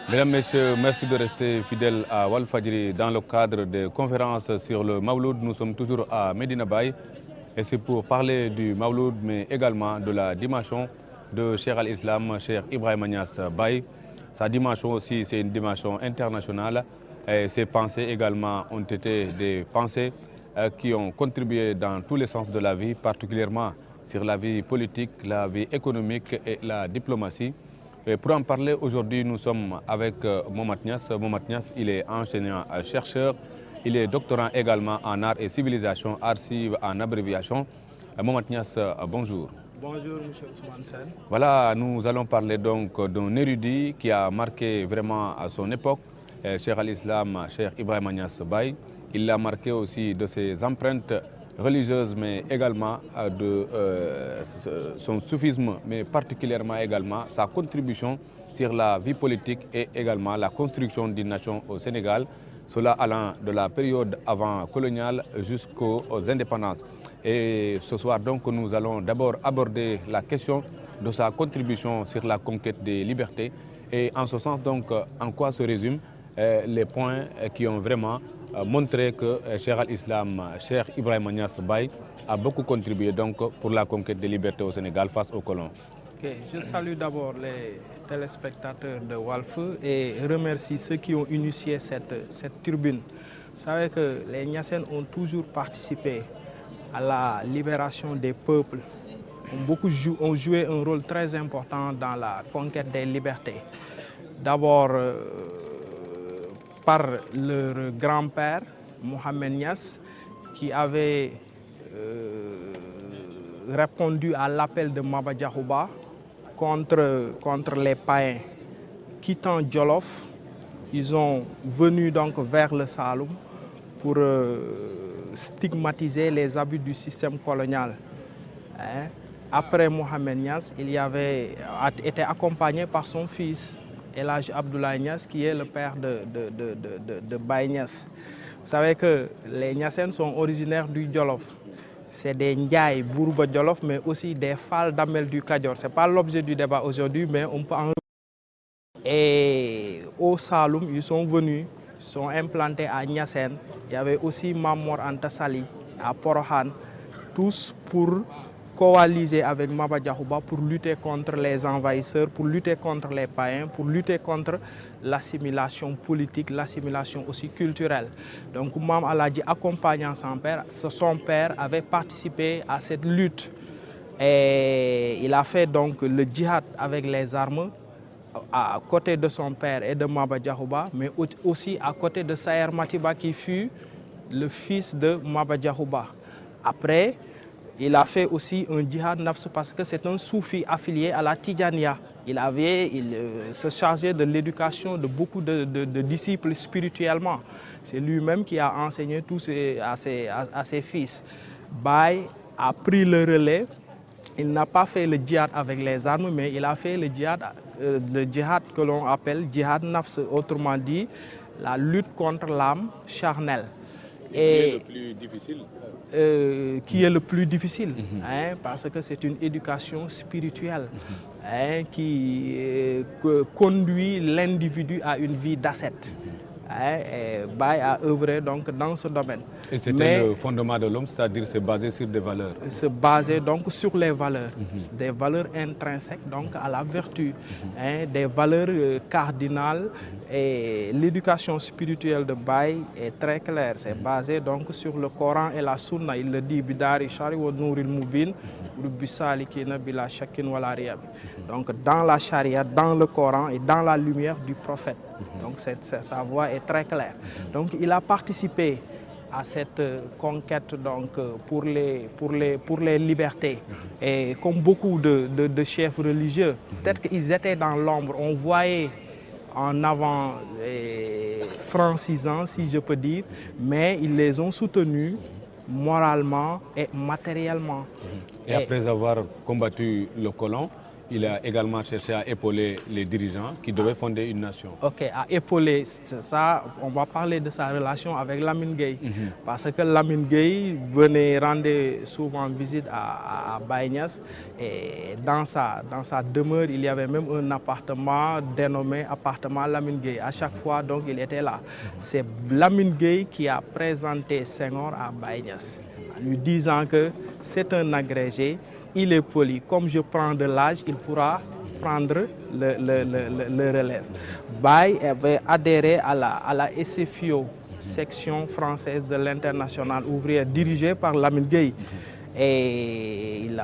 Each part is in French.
Mesdames, Messieurs, merci de rester fidèles à Walfadjri dans le cadre des conférences sur le Mawloud. Nous sommes toujours à Medina Baye et c'est pour parler du Mawloud mais également de la dimension de Cheikh al-Islam, Cheikh Ibrahima Niass Baye. Sa dimension aussi, c'est une dimension internationale et ses pensées également ont été des pensées qui ont contribué dans tous les sens de la vie, particulièrement sur la vie politique, la vie économique et la diplomatie. Et pour en parler aujourd'hui, nous sommes avec Mohamed Niass. Mohamed Niass, il est enseignant-chercheur, il est doctorant également en art et civilisation, archives en abréviation. Mohamed Niass, bonjour. Bonjour, M. Ousmane Sen. Voilà, nous allons parler donc d'un érudit qui a marqué vraiment à son époque, Cheikh al-Islam, Cheikh Ibrahima Niass Baye. Il l'a marqué aussi de ses empreintes religieuse, mais également de son soufisme, mais particulièrement également sa contribution sur la vie politique et également la construction d'une nation au Sénégal, cela allant de la période avant coloniale jusqu'aux indépendances. Et ce soir donc nous allons d'abord aborder la question de sa contribution sur la conquête des libertés et en ce sens donc en quoi se résument les points qui ont vraiment montré que Cheikh al-Islam, Cheikh Ibrahima Niass Baye a beaucoup contribué donc pour la conquête des libertés au Sénégal face aux colons. Okay. Je salue d'abord les téléspectateurs de Walf et remercie ceux qui ont initié cette tribune. Vous savez que les Niassènes ont toujours participé à la libération des peuples, ont joué un rôle très important dans la conquête des libertés. D'abord par leur grand-père, Mohamed Niass, qui avait répondu à l'appel de Maba Diakhouba contre les païens. Quittant Djolof, ils sont venus donc vers le Saloum pour stigmatiser les abus du système colonial. Après Mohamed Niass, il a été accompagné par son fils, El Hadj Abdoulaye Niass, qui est le père de Baye Niass. Vous savez que les Niassènes sont originaires du Djolof. C'est des Ndiaye, Bourba Djolof, mais aussi des Fall d'Amel du Kadior. Ce n'est pas l'objet du débat aujourd'hui, mais on peut en... Et au Saloum, ils sont venus, ils sont implantés à Niassène. Il y avait aussi Mamor Anta Sali à Porokhane, tous pour coaliser avec Maba Diakhouba pour lutter contre les envahisseurs, pour lutter contre les païens, pour lutter contre l'assimilation politique, l'assimilation aussi culturelle. Donc Mame Aladji, accompagnant son père avait participé à cette lutte. Et il a fait donc le djihad avec les armes à côté de son père et de Maba Diakhouba, mais aussi à côté de Saher Matiba qui fut le fils de Maba Diakhouba. Après, il a fait aussi un djihad nafs parce que c'est un soufi affilié à la Tidjania. Il se chargeait de l'éducation de beaucoup de disciples spirituellement. C'est lui-même qui a enseigné tout à ses fils. Baye a pris le relais. Il n'a pas fait le djihad avec les armes, mais il a fait le djihad que l'on appelle djihad nafs, autrement dit la lutte contre l'âme charnelle. Et le plus difficile qui est le plus difficile, parce que c'est une éducation spirituelle qui conduit l'individu à une vie d'ascète. Baye a œuvré donc dans ce domaine. Et c'était le fondement de l'homme, c'est-à-dire c'est basé sur des valeurs. C'est basé donc sur les valeurs, des valeurs intrinsèques donc à la vertu, des valeurs cardinales. Et l'éducation spirituelle de Baye est très claire. C'est basé donc sur le Coran et la Sunna. Il le dit Bidari Shari wa Nouril Moubin, Rubisalikina Bila Shakin Walariab. Donc dans la charia, dans le Coran et dans la lumière du prophète. Donc sa voix est très claire. Donc il a participé à cette conquête donc, pour les libertés. Et comme beaucoup de chefs religieux, peut-être qu'ils étaient dans l'ombre, on voyait en avant francisants, si je peux dire, mais ils les ont soutenus moralement et matériellement. Et après avoir combattu le colon, il a également cherché à épauler les dirigeants qui devaient fonder une nation. Ok, à épauler, ça, on va parler de sa relation avec Lamine Gueye. Parce que Lamine Gueye rendait souvent visite à Baye Niasse. Et dans sa demeure, il y avait même un appartement dénommé appartement Lamine Gueye. À chaque fois, donc, il était là. C'est Lamine Gueye qui a présenté Senghor à Baye Niasse, en lui disant que c'est un agrégé, il est poli. Comme je prends de l'âge, il pourra prendre le relève. Baye avait adhéré à la SFIO, section française de l'Internationale ouvrière, dirigée par Lamine Gueye. Et il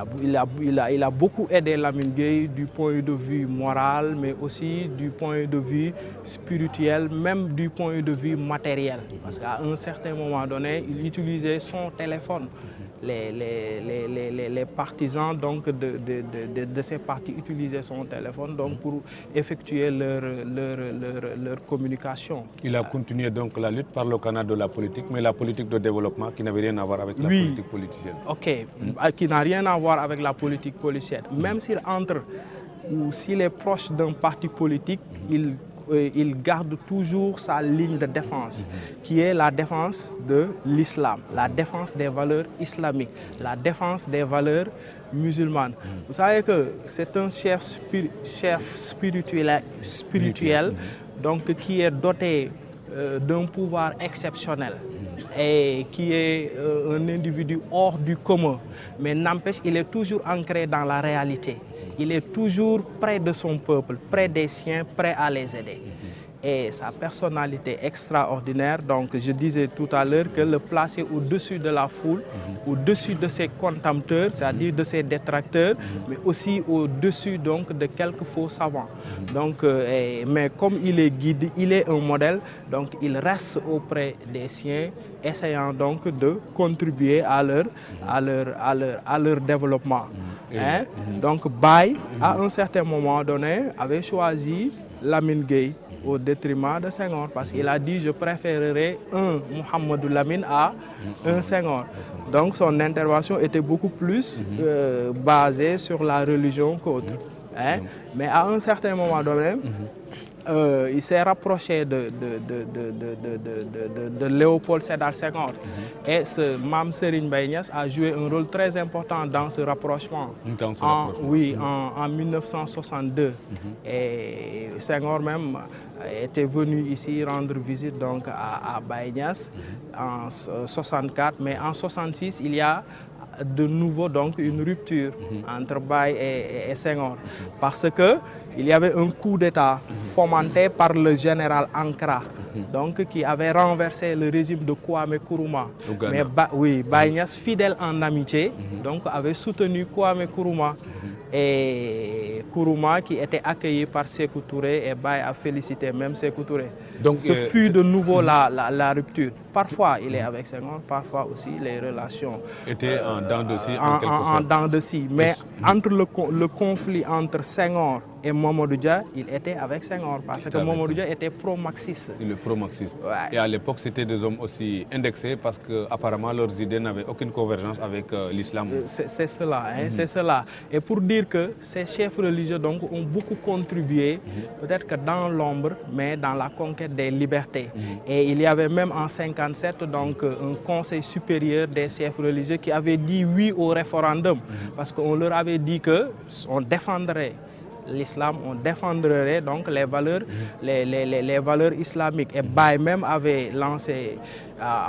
a beaucoup aidé Lamine Gueye du point de vue moral, mais aussi du point de vue spirituel, même du point de vue matériel. Parce qu'à un certain moment donné, il utilisait son téléphone. Les partisans donc, de ces partis utilisaient son téléphone donc, pour effectuer leur communication. Il a continué donc la lutte par le canal de la politique, mais la politique de développement qui n'avait rien à voir avec la politique politicienne. Ok, qui n'a rien à voir avec la politique politicienne. Même s'il entre ou s'il est proche d'un parti politique, il garde toujours sa ligne de défense, qui est la défense de l'islam, la défense des valeurs islamiques, la défense des valeurs musulmanes. Vous savez que c'est un chef spirituel donc, qui est doté d'un pouvoir exceptionnel et qui est un individu hors du commun. Mais n'empêche, il est toujours ancré dans la réalité. Il est toujours près de son peuple, près des siens, prêt à les aider. Et sa personnalité extraordinaire, donc je disais tout à l'heure que le placer au-dessus de la foule, au-dessus de ses contempteurs, c'est-à-dire de ses détracteurs, mais aussi au-dessus donc de quelques faux savants. Donc, mais comme il est guide, il est un modèle, donc il reste auprès des siens, essayant donc de contribuer à leur développement. Hein? Donc Baye, à un certain moment donné, avait choisi Lamine Gueye au détriment de Senghor, parce qu'il a dit je préférerais un Mohamedou Lamine à un Senghor. Donc son intervention était beaucoup plus basée sur la religion qu'autre. Hein? Mais à un certain moment donné, il s'est rapproché de Léopold Sédar Senghor. Et ce Mame Serigne Baye Niasse a joué un rôle très important dans ce rapprochement. En 1962. Et Senghor même était venu ici rendre visite donc, à Baye Niasse en 64. Mais en 66, il y a de nouveau donc une rupture entre Baye et Senghor, parce que il y avait un coup d'État fomenté par le général Ankara, donc qui avait renversé le régime de Kwame Nkrumah. Mais Baye Niasse, fidèle en amitié, donc avait soutenu Kwame Nkrumah. Et Nkrumah qui était accueilli par Sékou Touré, et Baye a félicité même Sékou Touré. Donc ce fut de nouveau la rupture. Parfois il est avec Senghor, parfois aussi les relations étaient en dents de scie, en dents de scie. Mais entre le conflit entre Senghor et Mamadou Dia, il était avec Senghor, parce que Mamadou Dia était pro-marxiste. Il est pro-marxiste. Ouais. Et à l'époque, c'était des hommes aussi indexés, parce qu'apparemment leurs idées n'avaient aucune convergence avec l'islam. C'est cela, hein, c'est cela. Et pour dire que ces chefs religieux donc, ont beaucoup contribué, peut-être que dans l'ombre, mais dans la conquête des libertés. Et il y avait même en 1957 donc, un conseil supérieur des chefs religieux qui avait dit oui au référendum, parce qu'on leur avait dit qu'on défendrait l'islam, on défendrait donc les valeurs, les valeurs islamiques. Et Baye même avait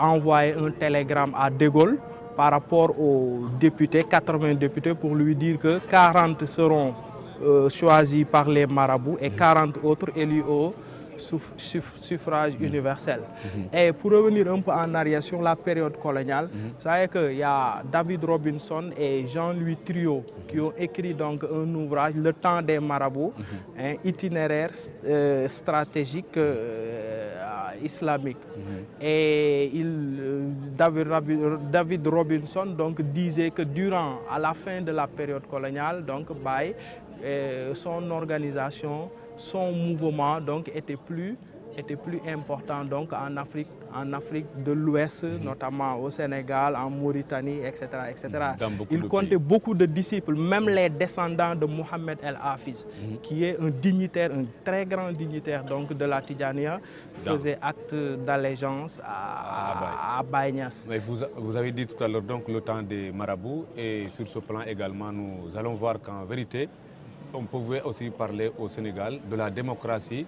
envoyé un télégramme à De Gaulle par rapport aux députés, 80 députés, pour lui dire que 40 seront choisis par les marabouts et 40 autres élus au suffrage universel. Et pour revenir un peu en arrière sur la période coloniale, vous savez qu'il y a David Robinson et Jean-Louis Triot qui ont écrit donc un ouvrage, Le temps des marabouts, un itinéraire stratégique islamique. Et David Robinson donc, disait que à la fin de la période coloniale, donc Baye, son organisation, son mouvement donc, était plus important donc, en Afrique en Afrique de l'Ouest, notamment au Sénégal, en Mauritanie, etc. etc. Il comptait beaucoup de disciples, même les descendants de Mohamed El Hafiz, qui est un dignitaire, un très grand dignitaire donc, de la Tidjaniya, faisait acte d'allégeance à Baye Niass. Mais vous avez dit tout à l'heure donc le temps des marabouts, et sur ce plan également, nous allons voir qu'en vérité, on pouvait aussi parler au Sénégal de la démocratie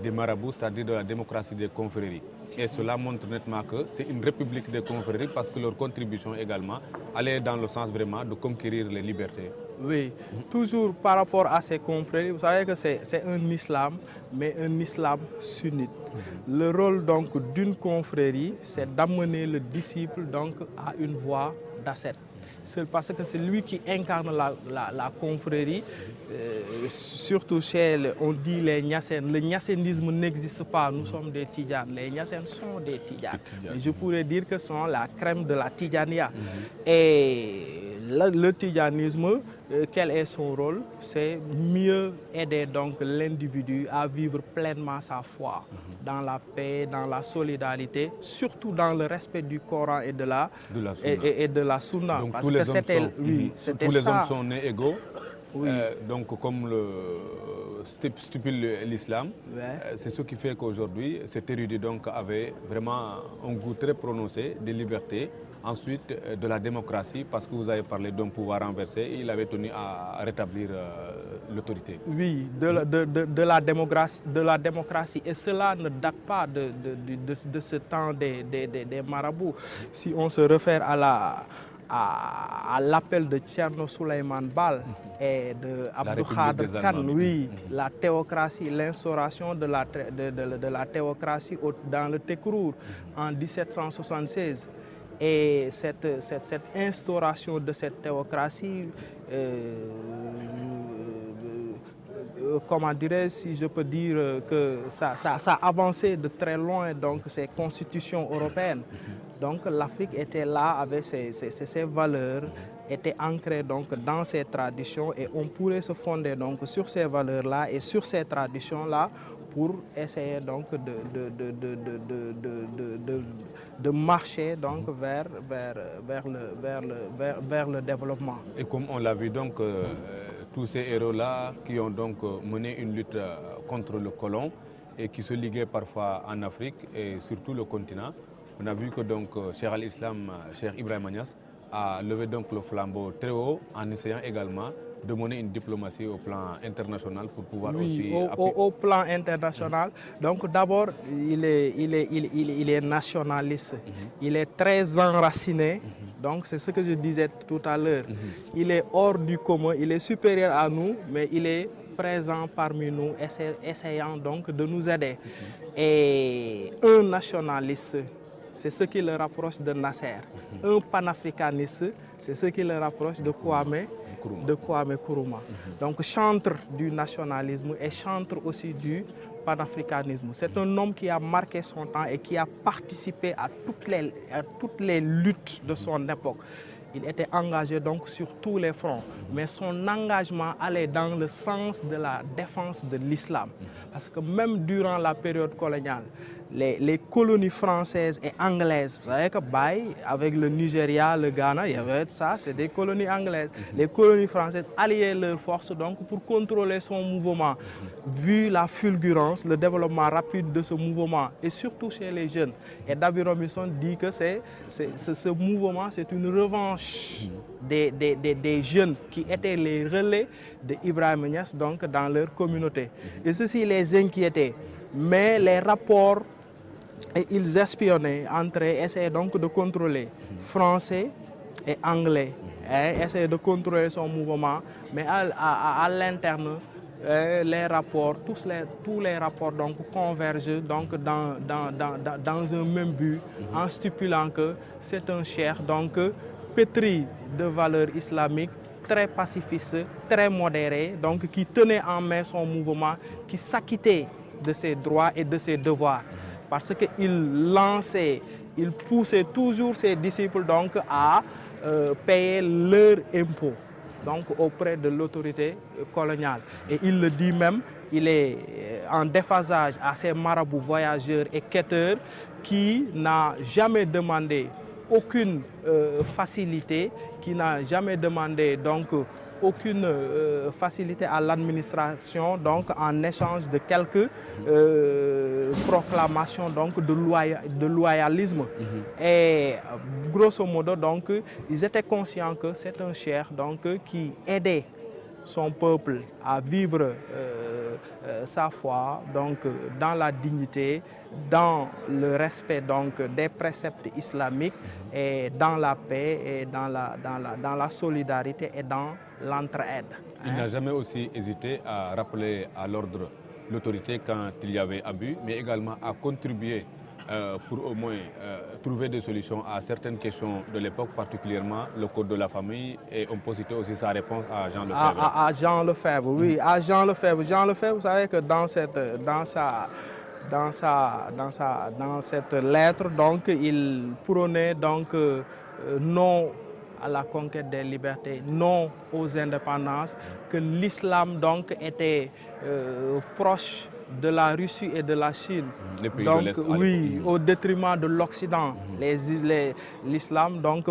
des marabouts, c'est-à-dire de la démocratie des confréries. Et cela montre nettement que c'est une république des confréries parce que leur contribution également allait dans le sens vraiment de conquérir les libertés. Oui, toujours par rapport à ces confréries, vous savez que c'est un islam, mais un islam sunnite. Le rôle donc d'une confrérie, c'est d'amener le disciple donc à une voie d'ascète. Parce que c'est lui qui incarne la confrérie, surtout chez, on dit les Niassènes. Le niassénisme n'existe pas, nous sommes des Tidjanes. Les Niassènes sont des Tidjanes. Je pourrais dire que ce sont la crème de la Tidjaniya. Et le tidjanisme, quel est son rôle? C'est mieux aider donc l'individu à vivre pleinement sa foi dans la paix, dans la solidarité, surtout dans le respect du Coran et de la Sunna. Donc parce tous que les c'était tous les hommes sont nés égaux. Oui. Donc comme le stipule l'islam, c'est ce qui fait qu'aujourd'hui, cet érudit donc avait vraiment un goût très prononcé des libertés. Ensuite, de la démocratie, parce que vous avez parlé d'un pouvoir renversé, et il avait tenu à rétablir l'autorité. Oui, de la démocratie. Et cela ne date pas de ce temps des marabouts. Si on se réfère à l'appel de Thierno Souleymane Baal et de Abdou Khadr Khan, oui, la théocratie, l'instauration de la théocratie dans le Tekrour en 1776. Et cette instauration de cette théocratie, comment dirais-je, si je peux dire que ça a avancé de très loin, donc ces constitutions européennes. Donc l'Afrique était là avec ses valeurs, était ancrée donc dans ses traditions, et on pourrait se fonder donc sur ces valeurs-là et sur ces traditions-là pour essayer donc de marcher donc vers le développement. Et comme on l'a vu donc, tous ces héros-là qui ont donc mené une lutte contre le colon et qui se liguaient parfois en Afrique et sur tout le continent, on a vu que donc Cheikh al-Islam, Cheikh Ibrahima Niass, a levé donc le flambeau très haut en essayant également de mener une diplomatie au plan international pour pouvoir aussi... Au plan international. Donc d'abord, il est nationaliste. Il est très enraciné. Donc c'est ce que je disais tout à l'heure. Il est hors du commun, il est supérieur à nous, mais il est présent parmi nous, essayant donc de nous aider. Et un nationaliste, c'est ce qui le rapproche de Nasser. Un panafricaniste, c'est ce qui le rapproche de Kwame Nkrumah. Donc chantre du nationalisme et chantre aussi du panafricanisme. C'est un homme qui a marqué son temps et qui a participé à toutes les luttes de son époque. Il était engagé donc sur tous les fronts, mais son engagement allait dans le sens de la défense de l'islam. Parce que même durant la période coloniale, les colonies françaises et anglaises, vous savez que Baye, avec le Nigeria, le Ghana, il y avait ça, c'est des colonies anglaises. Les colonies françaises alliaient leurs forces donc pour contrôler son mouvement. Vu la fulgurance, le développement rapide de ce mouvement, et surtout chez les jeunes. Et David Robinson dit que ce mouvement, c'est une revanche des jeunes qui étaient les relais d'Ibrahima Niass donc dans leur communauté. Et ceci les inquiétait. Mais les rapports, et ils espionnaient entre eux, essayaient donc de contrôler français et anglais, essayaient de contrôler son mouvement, mais à l'interne, les rapports, tous les rapports donc convergent donc dans un même but, en stipulant que c'est un cheikh donc pétri de valeurs islamiques, très pacifiste, très modéré, donc qui tenait en main son mouvement, qui s'acquittait de ses droits et de ses devoirs. Parce qu'il lançait, il poussait toujours ses disciples donc à payer leurs impôts donc auprès de l'autorité coloniale. Et il le dit même, il est en déphasage à ces marabouts voyageurs et quêteurs qui n'a jamais demandé aucune facilité, qui n'a jamais demandé donc aucune facilité à l'administration, donc en échange de quelques proclamations donc de loyalisme. Et grosso modo, donc, ils étaient conscients que c'est un cheikh donc, qui aidait son peuple à vivre sa foi donc, dans la dignité, dans le respect donc, des préceptes islamiques et dans la paix et dans la solidarité et dans l'entraide. Il n'a jamais aussi hésité à rappeler à l'ordre l'autorité quand il y avait abus, mais également à contribuer pour au moins trouver des solutions à certaines questions de l'époque, particulièrement le code de la famille, et on peut citer aussi sa réponse à Jean Lefebvre. À Jean Lefebvre, oui, à Jean Lefebvre. Jean Lefebvre, vous savez que dans cette lettre, donc, il prônait donc non à la conquête des libertés, non aux indépendances, que l'islam donc était proche de la Russie et de la Chine. Les pays donc, de l'Est, oui, au détriment de l'Occident. L'islam donc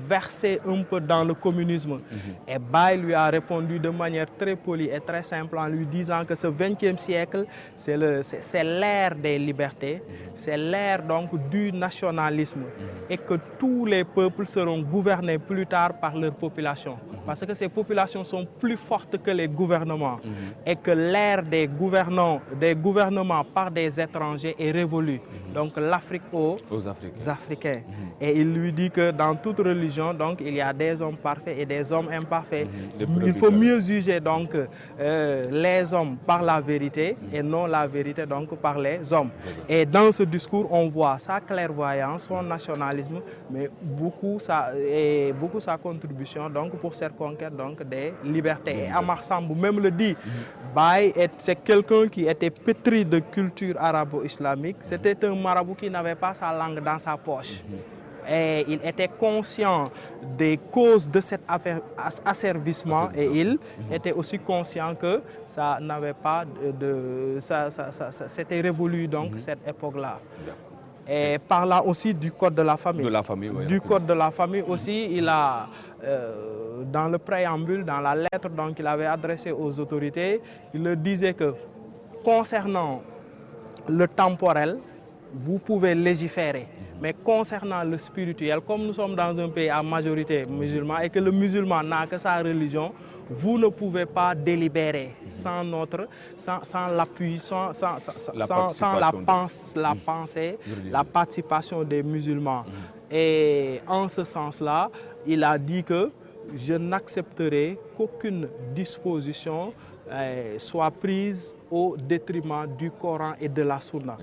versait un peu dans le communisme. Et Baye lui a répondu de manière très polie et très simple en lui disant que ce 20e siècle, c'est l'ère des libertés, c'est l'ère donc du nationalisme et que tous les peuples seront gouvernés plus tard par leur population. Parce que ces populations sont plus fortes que les gouvernements et que l'ère des gouvernements par des étrangers est révolue. Donc l'Afrique aux Africains. Et il lui dit que dans toute religion, donc, il y a des hommes parfaits et des hommes imparfaits. Il faut mieux juger donc, les hommes par la vérité et non la vérité donc, par les hommes. Et dans ce discours, on voit sa clairvoyance, son nationalisme, mais beaucoup sa contribution donc, pour cette conquête donc, des libertés. Et Amar Sambou même le dit, Baye, c'est quelqu'un qui était pétri de culture arabo-islamique. C'était un marabout qui n'avait pas sa langue dans sa poche. Et il était conscient des causes de cet asservissement et il était aussi conscient que ça n'avait pas c'était révolu donc cette époque-là. Et parlant aussi du code de la famille. Du code de la famille aussi, il a, dans le préambule, dans la lettre qu'il avait adressée aux autorités, il leur disait que concernant le temporel, vous pouvez légiférer. Mais concernant le spirituel, comme nous sommes dans un pays à majorité musulmane et que le musulman n'a que sa religion, vous ne pouvez pas délibérer sans l'appui, sans la pensée, la participation des musulmans. Et en ce sens-là, il a dit que je n'accepterai qu'aucune disposition soit prise au détriment du Coran et de la Sunna.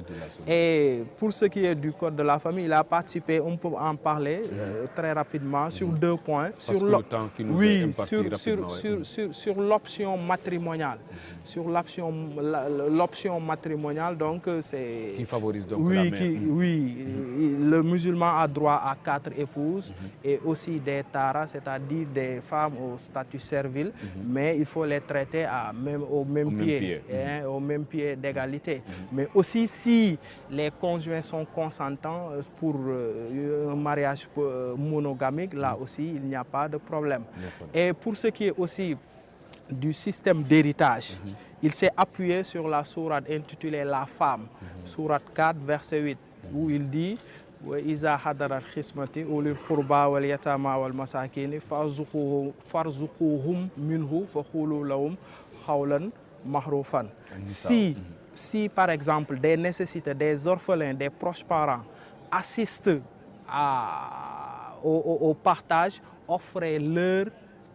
Et pour ce qui est du code de la famille, il a participé, on peut en parler très rapidement sur deux points. Sur l'option matrimoniale. Sur l'option matrimoniale, donc c'est... Qui favorise donc la mère. Le musulman a droit à 4 épouses et aussi des taras, c'est-à-dire des femmes au statut servile, mais il faut les traiter au même pied d'égalité. Mais aussi si les conjoints sont consentants pour un mariage monogamique, là aussi il n'y a pas de problème. Et pour ce qui est aussi du système d'héritage, il s'est appuyé sur la sourate intitulée La Femme, sourate 4, verset 8, où il dit وإذا حضر الخصمة أولي القربى واليتامى والمساكين فارزقوهم منه فقولوا لهم قولا معروفا. Si par exemple des nécessités, des orphelins, des proches parents assistent au partage, offrez-leur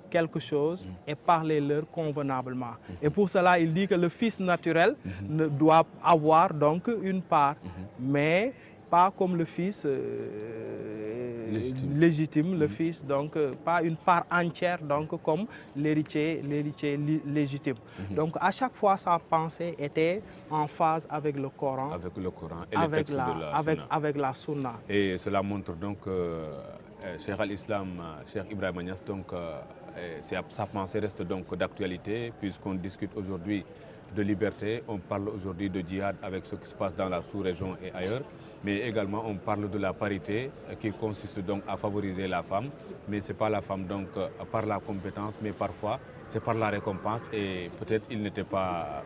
quelque chose et parlez-leur convenablement. Et pour cela, il dit que le fils naturel ne doit avoir donc une part, mais pas comme le fils légitime, le fils, donc pas une part entière donc comme l'héritier légitime. Donc à chaque fois, sa pensée était en phase avec le Coran, et les textes de la Sunna. Avec la Sunna. Et cela montre donc Cheikh al-Islam, Cheikh Ibrahima Niass, donc sa pensée reste donc d'actualité puisqu'on discute aujourd'hui de liberté. On parle aujourd'hui de djihad avec ce qui se passe dans la sous-région et ailleurs, mais également on parle de la parité qui consiste donc à favoriser la femme, mais ce n'est pas la femme donc par la compétence, mais parfois c'est par la récompense et peut-être il n'était pas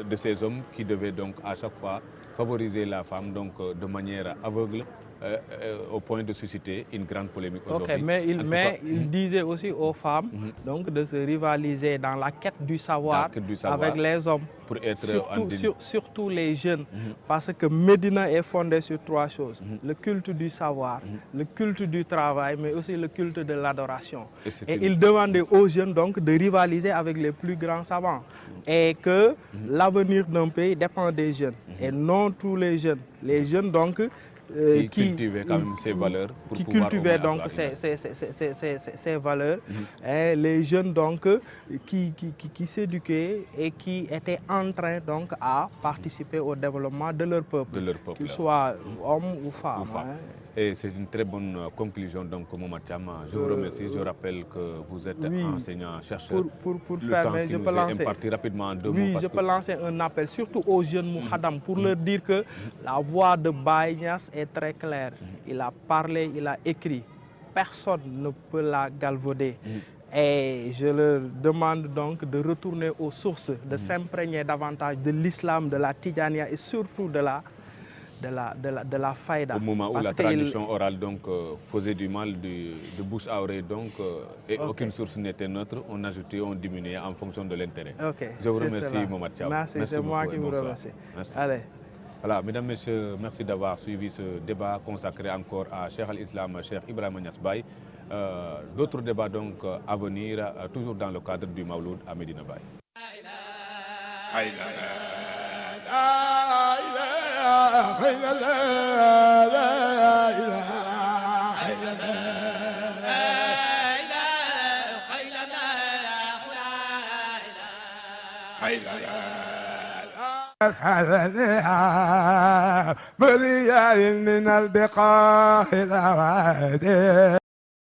de ces hommes qui devaient donc à chaque fois favoriser la femme donc de manière aveugle au point de susciter une grande polémique aujourd'hui. Ok, mais il disait aussi aux femmes donc de se rivaliser dans la quête du savoir, avec les hommes, pour être surtout les jeunes, parce que Médina est fondée sur trois choses, le culte du savoir, le culte du travail, mais aussi le culte de l'adoration. Et il demandait aux jeunes donc de rivaliser avec les plus grands savants et que l'avenir d'un pays dépend des jeunes et non tous les jeunes. Les jeunes donc qui cultivaient quand même ces valeurs pour qui pouvoir cultivaient donc ces valeurs, et les jeunes donc qui s'éduquaient et qui étaient en train donc à participer au développement de leur peuple, qu'ils soient hommes ou femmes. Et c'est une très bonne conclusion donc Momad Thiam. Je vous remercie. Je rappelle que vous êtes enseignant-chercheur. Pour faire, mais je peux lancer rapidement en 2 mots. Oui, je peux lancer un appel surtout aux jeunes Mouhadam pour leur dire que la voix de Baye Niass est très claire. Il a parlé, il a écrit. Personne ne peut la galvauder. Et je leur demande donc de retourner aux sources, de s'imprégner davantage de l'islam, de la Tidjania et surtout de la faïda. Au moment où la tradition orale donc, faisait du mal de bouche à oreille, donc, et aucune source n'était neutre, on ajoutait, on diminuait en fonction de l'intérêt. Je vous remercie, Momad Thiam. Merci, c'est moi qui vous remercie. Allez. Voilà, mesdames, messieurs, merci d'avoir suivi ce débat consacré encore à Cheikh al-Islam, Cheikh Ibrahima Niass Baye. D'autres débats donc à venir, toujours dans le cadre du Mawloud à Medina Baye. بريا من البقاع الأوادي